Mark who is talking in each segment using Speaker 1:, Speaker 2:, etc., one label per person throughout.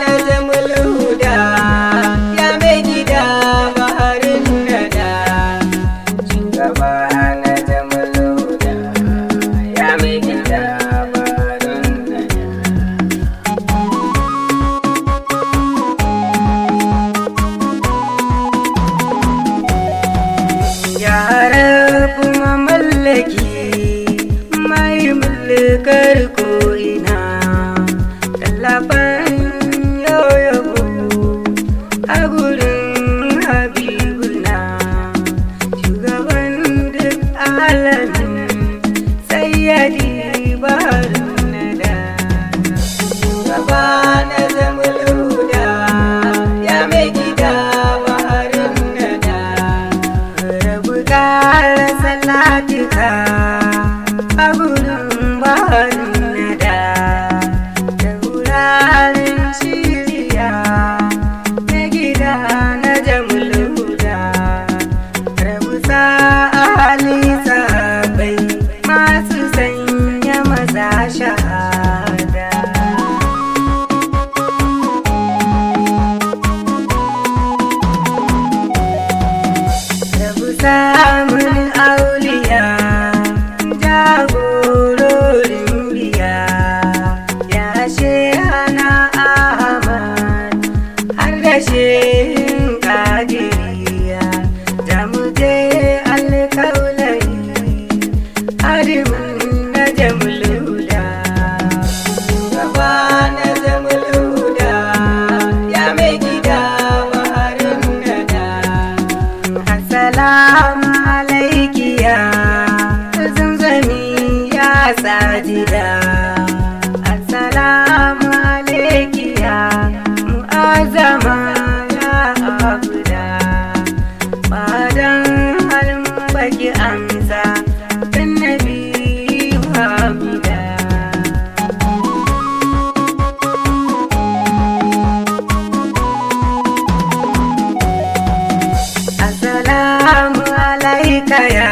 Speaker 1: na Jamul Huda ya mai gida baharin nada. Shugaba na Jamul Huda ya mai gida baharin nada. Ya Rabu mamallaki mai mulkar ko'ina, tallafin yau yabo a gurin Habibuna, shugaban duk alamin sayyadi baharin nada. Shugaba na Jamul Huda ya mai gida baharin nada. Rabu ƙara salatika a gurin baharin nada, da wuraren shiriya na gida na Jamul Huda. Rabu sa ahali sahabbai masu sanya maza shahada. Rabu samun auliya jagororin biya, ya Shehana Ahmad har da Shehin Kadiriya, da mu je alkaulai hadimin na Jamul Huda. Shugaba na Jamul Huda ya mai gida baharin nada. Assalamu alaiki ya Zamzami ya Sajida, assalamu alaiki ya Mu'azzama ya Abuda. Badan halin baki amsa dan Nabi Hamida. Assalamu alaika ya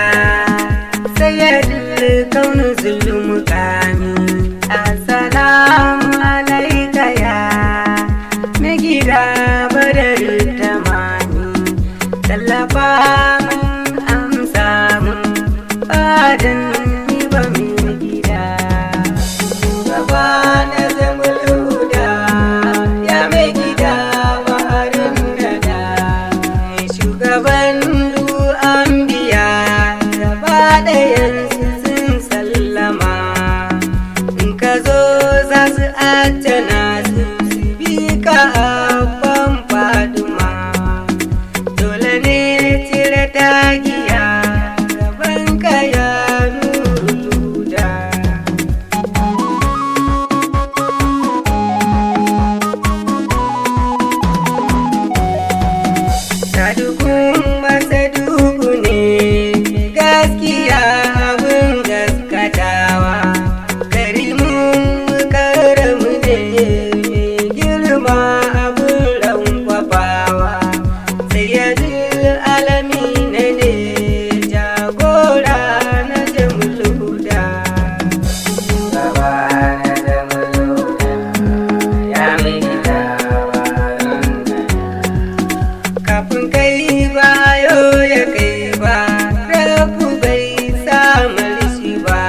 Speaker 1: sayyidul kauni zulmukami, assalamu alaika ya mai gida badar tamani. Tallafa mun amsa mun badan ni ba mai gida. Shugaba na Jamul Huda ya mai gida baharin nada. Shugaban du'an biya gaba ɗayansu sun sallama, in ka zo za su ajana su bi ka abban Faduma. Dole ne cire dagiya gaban ka ya Nurul Huda. Sadukun masaduku ne gaskiya abin gaskatawa, karimun karamu ne mai girma abin rankwafawa. Sayyidul alamina ne jagora na Jamul Huda. Shugaba na Jamul Huda ya mai gida baharin nada. Kafin kai ba yo ya kai ba, Rabu bai samar shi ba.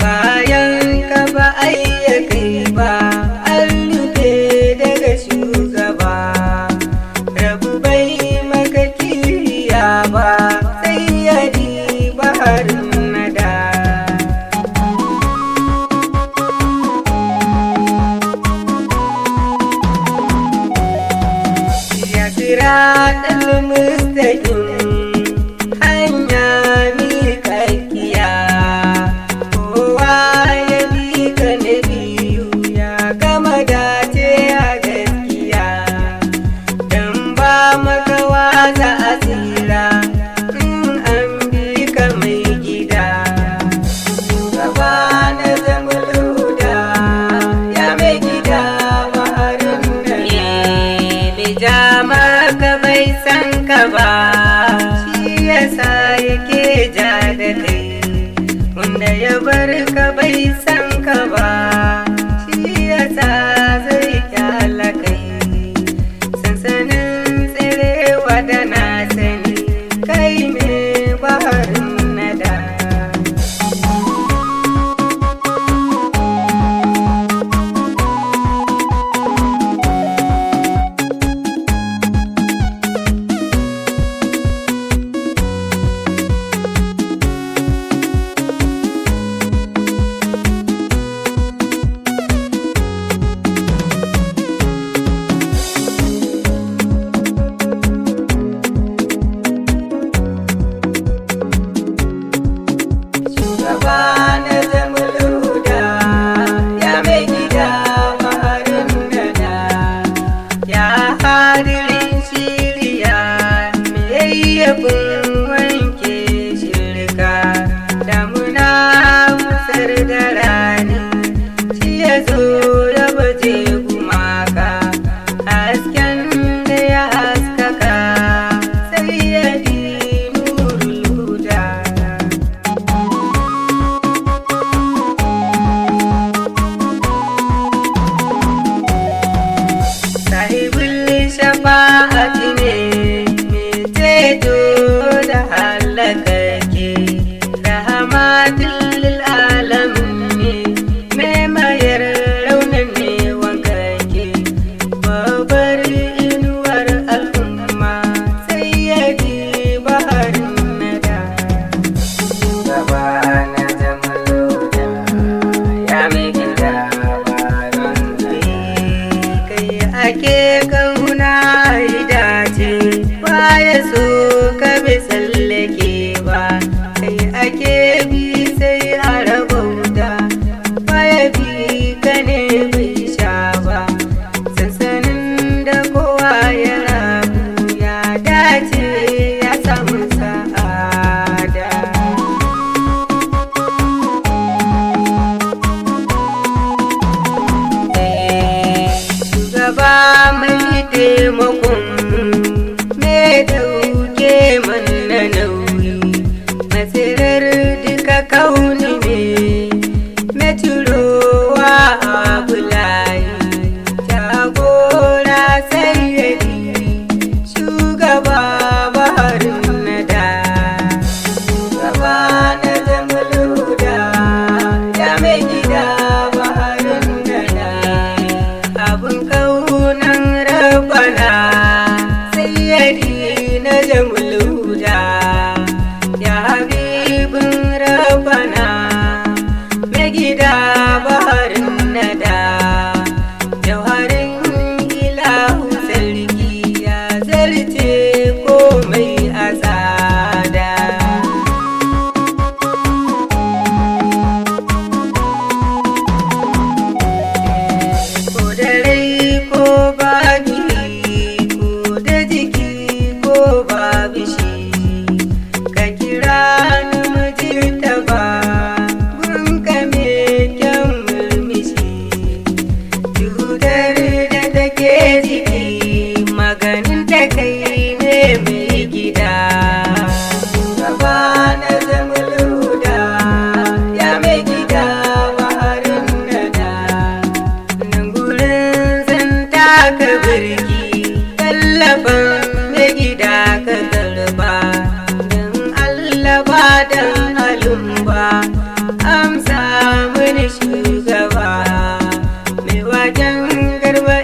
Speaker 1: Bayan ka ba ai ya kai ba, an rufe daga shugaba. Rabu bai maka kiriya ba, sayyadi baharin nada. Ya siratal mustaqim, hanya miƙaƙƙiya, kowa ya bi ka na biyu ya gama dace a gaskiya. Dan ba makawa za a tsira in an bi ka mai gida. Shugaba na Jamul Huda ya mai gida baharin nada. Bai ja maka bai san ka ba, ake kauna dace baya so ka bi tsallake ba, kai ake bi sai a rabauta baya bi ka ne bai sha ba, sansanin da kowa ya rabu ya dace ya samu sa'ada. Shugaba mai taimakon me dauke mana nauyi, masirar duka kauni ne meturowa a bulayi, jagora sayyadi shugaba baharin nada, shugaba na Jamul-Huda ya mai gida baharin nada, abin kaunan rabana sayyadi na Jamul-Huda ya habibin rabana mai gida baharin nada, jauharin ilahu sarki ya zarce komai a tsada. Ko da rai ko babu ko da jiki ko babu shi, ka kira ni mujita ba gurin ka me kyan murmushi, cutar da take jiki maganin ta kai ne mai gida, shugaba na Jamul-Huda ya mai gida baharin nada, nan gurin zan taka birki tallafin mai gida ka karba, don Allah ba don halin ba amsa mini shugaba mai wajen garba